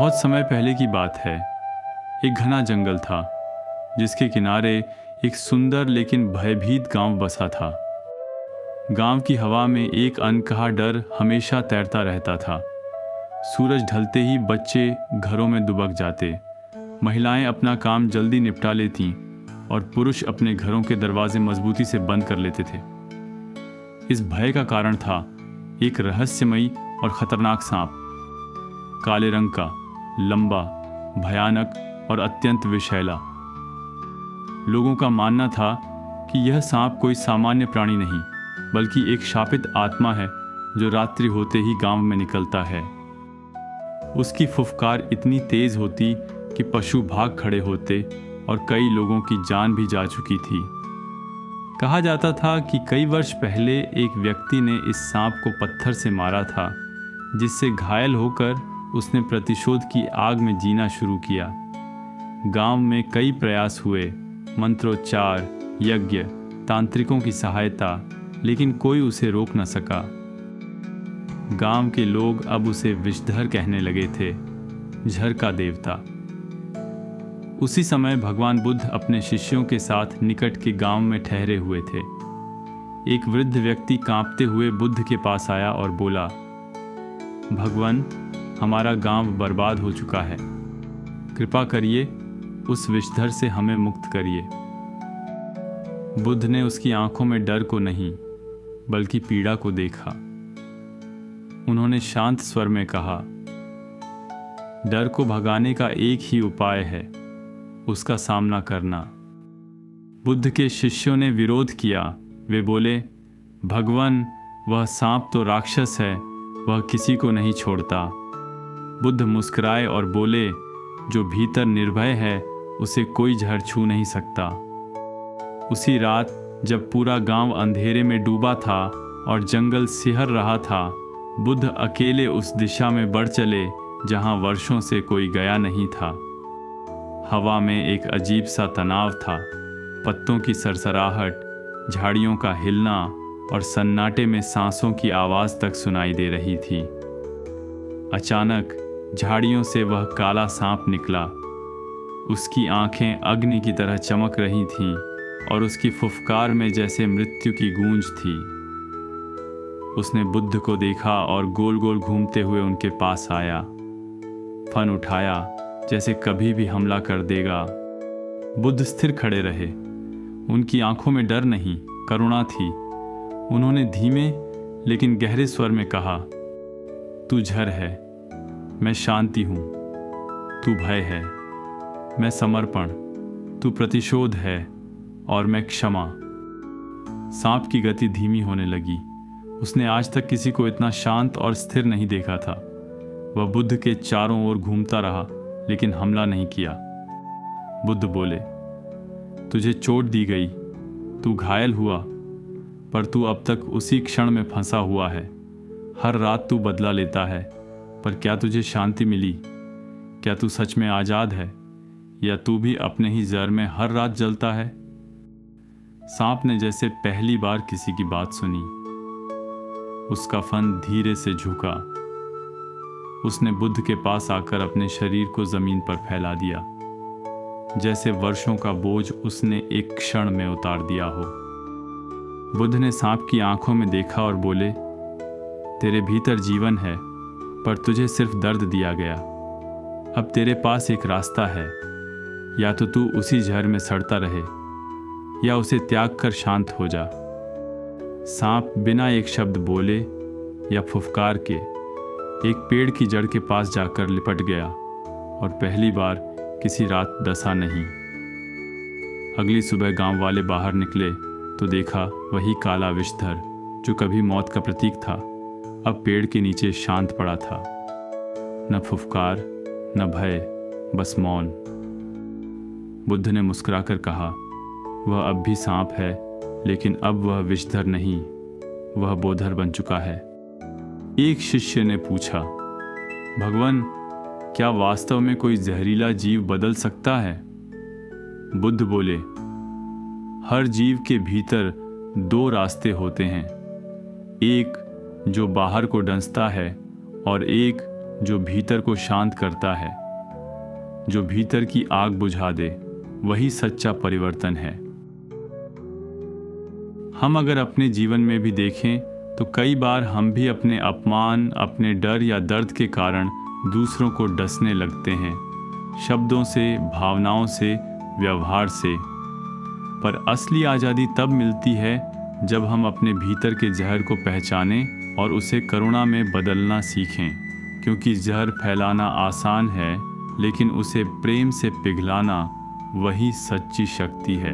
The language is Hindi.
बहुत समय पहले की बात है। एक घना जंगल था जिसके किनारे एक सुंदर लेकिन भयभीत गांव बसा था। गांव की हवा में एक अनकहा डर हमेशा तैरता रहता था। सूरज ढलते ही बच्चे घरों में दुबक जाते, महिलाएं अपना काम जल्दी निपटा लेतीं और पुरुष अपने घरों के दरवाजे मजबूती से बंद कर लेते थे। इस भय का कारण था एक रहस्यमयी और खतरनाक सांप, काले रंग का, लंबा, भयानक और अत्यंत विषैला। लोगों का मानना था कि यह सांप कोई सामान्य प्राणी नहीं, बल्कि एक शापित आत्मा है जो रात्रि होते ही गांव में निकलता है। उसकी फुफकार इतनी तेज होती कि पशु भाग खड़े होते और कई लोगों की जान भी जा चुकी थी। कहा जाता था कि कई वर्ष पहले एक व्यक्ति ने इस सांप को पत्थर से मारा था, जिससे घायल होकर उसने प्रतिशोध की आग में जीना शुरू किया। गांव में कई प्रयास हुए, मंत्रोच्चार, यज्ञ, तांत्रिकों की सहायता, लेकिन कोई उसे रोक न सका। गांव के लोग अब उसे विषधर कहने लगे थे, झर का देवता। उसी समय भगवान बुद्ध अपने शिष्यों के साथ निकट के गांव में ठहरे हुए थे। एक वृद्ध व्यक्ति कांपते हुए बुद्ध के पास आया और बोला, भगवान, हमारा गांव बर्बाद हो चुका है। कृपा करिए, उस विषधर से हमें मुक्त करिए। बुद्ध ने उसकी आंखों में डर को नहीं, बल्कि पीड़ा को देखा। उन्होंने शांत स्वर में कहा, डर को भगाने का एक ही उपाय है, उसका सामना करना। बुद्ध के शिष्यों ने विरोध किया। वे बोले, भगवान, वह सांप तो राक्षस है, वह किसी को नहीं छोड़ता। बुद्ध मुस्कुराए और बोले, जो भीतर निर्भय है उसे कोई जहर छू नहीं सकता। उसी रात जब पूरा गांव अंधेरे में डूबा था और जंगल सिहर रहा था, बुद्ध अकेले उस दिशा में बढ़ चले जहां वर्षों से कोई गया नहीं था। हवा में एक अजीब सा तनाव था, पत्तों की सरसराहट, झाड़ियों का हिलना और सन्नाटे में सांसों की आवाज़ तक सुनाई दे रही थी। अचानक झाड़ियों से वह काला सांप निकला। उसकी आंखें अग्नि की तरह चमक रही थीं और उसकी फुफकार में जैसे मृत्यु की गूंज थी। उसने बुद्ध को देखा और गोल गोल घूमते हुए उनके पास आया। फन उठाया जैसे कभी भी हमला कर देगा। बुद्ध स्थिर खड़े रहे। उनकी आंखों में डर नहीं, करुणा थी। उन्होंने धीमे लेकिन गहरे स्वर में कहा, तू झर है, मैं शांति हूँ। तू भय है, मैं समर्पण। तू प्रतिशोध है और मैं क्षमा। सांप की गति धीमी होने लगी। उसने आज तक किसी को इतना शांत और स्थिर नहीं देखा था। वह बुद्ध के चारों ओर घूमता रहा, लेकिन हमला नहीं किया। बुद्ध बोले, तुझे चोट दी गई, तू घायल हुआ, पर तू अब तक उसी क्षण में फंसा हुआ है। हर रात तू बदला लेता है, पर क्या तुझे शांति मिली? क्या तू सच में आज़ाद है, या तू भी अपने ही जहर में हर रात जलता है? सांप ने जैसे पहली बार किसी की बात सुनी। उसका फन धीरे से झुका। उसने बुद्ध के पास आकर अपने शरीर को जमीन पर फैला दिया, जैसे वर्षों का बोझ उसने एक क्षण में उतार दिया हो। बुद्ध ने सांप की आंखों में देखा और बोले, तेरे भीतर जीवन है, पर तुझे सिर्फ दर्द दिया गया। अब तेरे पास एक रास्ता है, या तो तू उसी जहर में सड़ता रहे, या उसे त्याग कर शांत हो जा। सांप बिना एक शब्द बोले या फुफकार के एक पेड़ की जड़ के पास जाकर लिपट गया और पहली बार किसी रात डसा नहीं। अगली सुबह गांव वाले बाहर निकले तो देखा वही काला विषधर जो कभी मौत का प्रतीक था, अब पेड़ के नीचे शांत पड़ा था। न फुफकार, न भय, बस मौन। बुद्ध ने मुस्कुराकर कहा, वह अब भी सांप है, लेकिन अब वह विषधर नहीं, वह बोधर बन चुका है। एक शिष्य ने पूछा, भगवान, क्या वास्तव में कोई जहरीला जीव बदल सकता है? बुद्ध बोले, हर जीव के भीतर दो रास्ते होते हैं, एक जो बाहर को डंसता है और एक जो भीतर को शांत करता है, जो भीतर की आग बुझा दे, वही सच्चा परिवर्तन है। हम अगर अपने जीवन में भी देखें तो कई बार हम भी अपने अपमान, अपने डर या दर्द के कारण दूसरों को डसने लगते हैं, शब्दों से, भावनाओं से, व्यवहार से। पर असली आज़ादी तब मिलती है जब हम अपने भीतर के जहर को पहचानें और उसे करुणा में बदलना सीखें, क्योंकि जहर फैलाना आसान है, लेकिन उसे प्रेम से पिघलाना वही सच्ची शक्ति है।